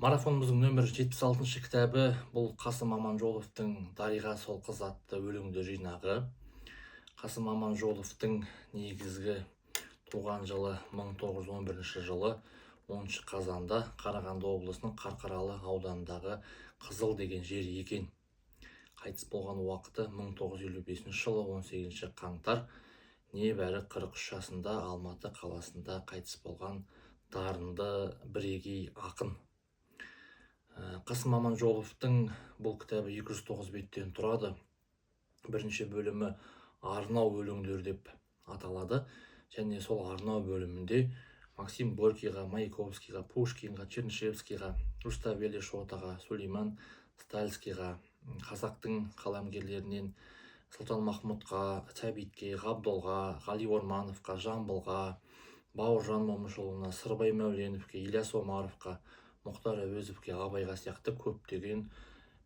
Марафонымыздың нөмір 76 кітабы бұл Қасым Аманжоловтың Дариға сол қыз атты өлеңдер жинағы. Қасым Аманжоловтың негізгі туған жылы 1911 жылы 10 қазанда Қарағанды облысының Қарқаралы ауданындағы Қызыл деген жер екен. Қайтыс болған уақыты 1955 жылы 18 қаңтар, небәрі 43 жасында Алматы қаласында қайтыс болған дарынды бірегей ақын. Қасым Аманжоловтың бұл кітабы 209 беттен тұрады. Бірінші бөлімі арнау өлеңдер деп аталады. Және сол арнау бөлімінде Максим Горькийға, Маяковскийға, Пушкинға, Чернышевскийға, Руставели Шотаға, Сулейман Стальскийға, қазақтың қаламгерлерінен Сұлтанмахмұтқа, Сәбитке, Ғабдолға, Ғали Ормановқа, Жамбылға, Бауыржан Момышұлына, Сырбай Мәуленовке, Ильяс Омаровқа, Мұхтар Әуезовке, Абайға сияқты көптеген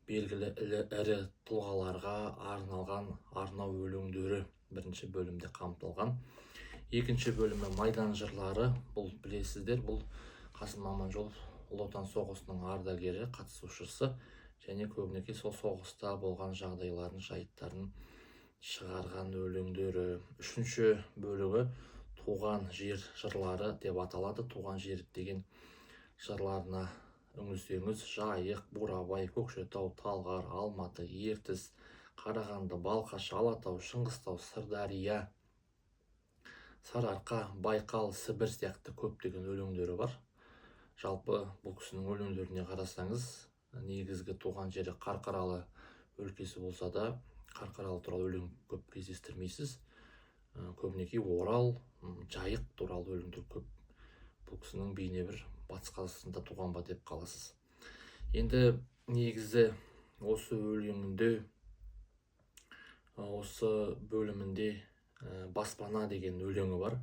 белгілі ірі тұлғаларға арналған арнау өлеңдері бірінші бөлімде қамтылған. Екінші бөлімі Майдан жырлары. Бұл білесіздер, бұл Қасым Аманжолов Ұлы Отан соғысының ардагері, қатысушысы және көбінесе сол соғыста болған жағдайларын, жайттарын шығарған өлеңдері. Үшінші бөлігі Туған жер жырлары деп аталады. Туған жер деген жырларына үңілсеңіз, Жайық, Бурабай, Көкшетау, Талғар, Алматы, Ертіс, Қарағанды, Балқаш, Алатау, Шыңғыстау, Сырдария, Сарыарқа, Байқал, Сібір сияқты көптеген өлеңдері бар. Жалпы бұл кісінің өлеңдеріне қарасаңыз, негізгі туған жері Қарқаралы өлкесі болса да, Қарқаралы туралы өлең көп кездестірмейсіз. Көбінесе Орал, Жайық туралы өлеңдер көп. Бұл кісінің бейне бір Батыс Қазақстанда туған ба деп қаласыз. Енді негізі осы өлеңінде, осы бөлімінде Баспана деген өлеңі бар.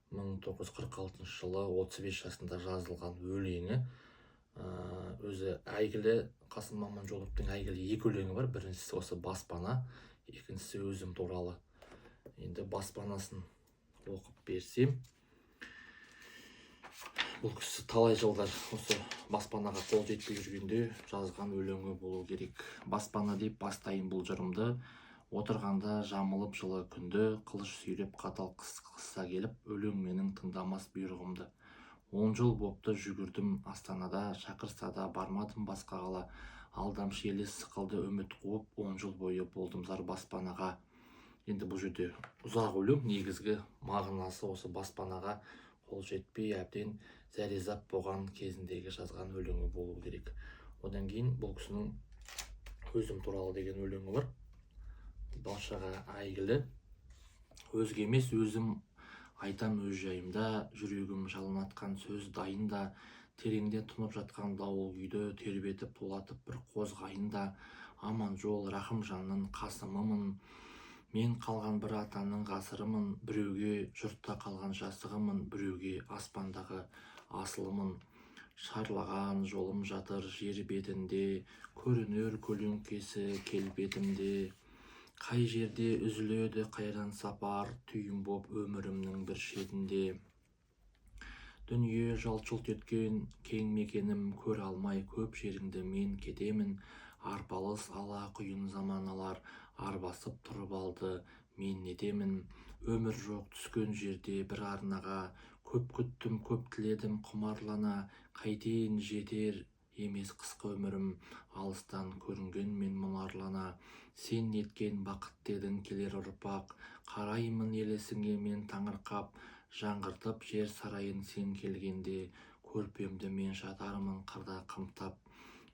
1946 жылы 35 жасында жазылған өлеңі. Өзі әйгілі, Қасым Аманжоловтың әйгілі екі өлеңі бар. Біріншісі осы Баспана, екіншісі өзім туралы. Енді Баспанасын оқып берсем. Бұл кісі талай жылдар осы баспанаға қол жетпей жүргенде жазған өлеңі болу керек. Баспана деп бастайын бұл жырымды, отырғанда жамылып жылы күнді, қылыш сүйреп қатал қысса келіп, өлең менің тыңдамас бұйрығымды. 10 жыл бопты жүгірдім Астанада, шақырса да бармадым басқа қала. Алдамшы елес сықылды үміт қуып, 10 жыл бойы болдым зар баспанаға. Енді бұл жерде ұзақ өлең, негізгі мағынасы осы баспанаға қол жетпей әбден зәрезап болған кезіндегі жазған өлеңі болу керек. Одан кейін бұл кісінің өзім туралы деген өлеңі бар. Баршаға әйгілі. Өзге емес, өзім айтам өз жайымда, жүрегім жалынатқан сөз дайында, тереңде тұнып жатқан дауыл күйді тербетіп тулатып бір қозғайында, Аманжол Рахымжанның қасымымын, мен қалған бір атаның ғасырымын, біреуге жұртта қалған жасығымын, біреуге аспандағы асылымын. Шарлаған жолым жатыр жер бетінде, көрінер көлеңкесі келбетімде. Қай жерде үзіледі қайран сапар, түйін боп өмірімнің бір шетінде. Дүние жалт-жұлт еткен кең мекенім, көре алмай көп жеріңді мен кетемін. Арпалыс ала құйын заманалар, арбасып тұрып алды, мен нетемін. Өмір жоқ түскен жерде бір арнаға, көп күттім, көп тіледім құмарлана. Қайтейін жетер емес қысқы өмірім, алыстан көрінген мен мұнарлана. Сен неткен бақыт дедің келер ұрпақ, қараймын елесіңе мен таңырқап. Жаңғыртып жер сарайын сен келгенде, көрпемді мен жатармын қырда қымтап.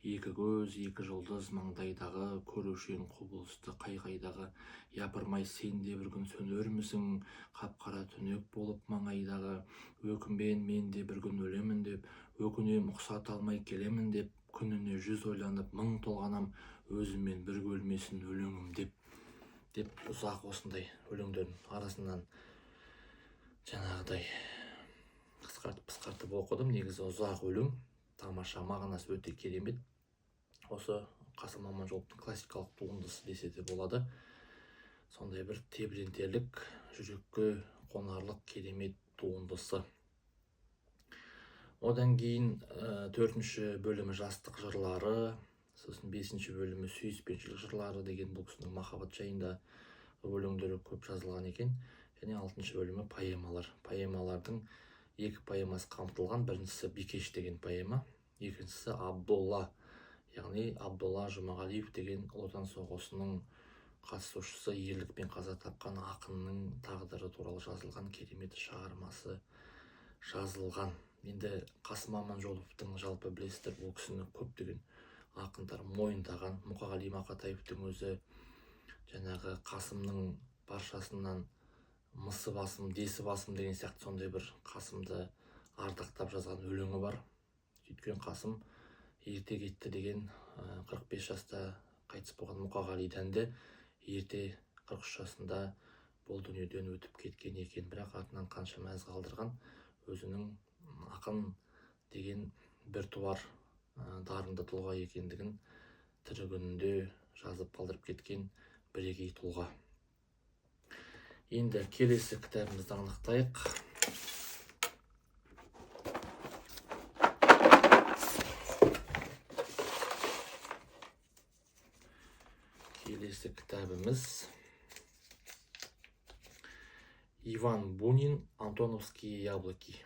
Екі көз, екі жұлдыз маңдайдағы, көрушен құбылысты қай-қайдағы. Япырмай сен де бір күн сөнермісің, қап-қара түнек болып маңайдағы. Өкінбен мен де бір күн өлемін деп, өкінем ұқсат алмай келемін деп, күніне 100 ойланып мың толғанам, өзімен бір өлмесін өлеңім деп ұзақ осындай өлеңдердің арасынан жаңағыдай қысқартып оқыдым. Негізі ұзақ өлең, тамаша, мағынасы өте керемет. Осы Қасым Аманжоловтың классикалық туындысы десе де болады. Сондай бір тебірентерлік, жүрекке қонарлық керемет туындысы. Одан кейін 4-ші бөлімі жастық жырлары, сосын 5-ші бөлімі сүйіспеншілік жырлары деген бұл кісінің махаббат жайында өлеңдері көп жазылған екен. Және 6-ші бөлімі поэмалар. Поэмалардың 2 поэмасы қамтылған. Біріншісі Бикеш деген поэма, екіншісі Абдолла, яғни Абдолла Жұмағалиев деген отан соғысының қатысушысы, ерлікпен қаза тапқан ақынның тағдыры туралы жазылған керемет шығармасы жазылған. Енді Қасым Аманжоловтың жалпы білесіздер, бұл кісіні көптеген ақындар мойындаған. Мұқағали Мақатаевтың өзі жаңағы Қасымның баршасынан мысы басым, десі басым деген сияқты сондай бір Қасымды ардақтап жазған өлеңі бар. Өйткені Қасым ерте кетті деген 45 жаста қайтыс болған Мұқағалидан да ерте 43 жасында бұл дүниеден өтіп кеткен екен. Бірақ артынан қанша мәз қалдырған, өзінің ақын деген бір туар дарынды тұлға екендігін тірі күнінде жазып қалдырып кеткен бірегей тұлға. Енді келесі кітабымызды анықтайық. Келесі кітабымыз Иван Бунин «Антоновские яблоки».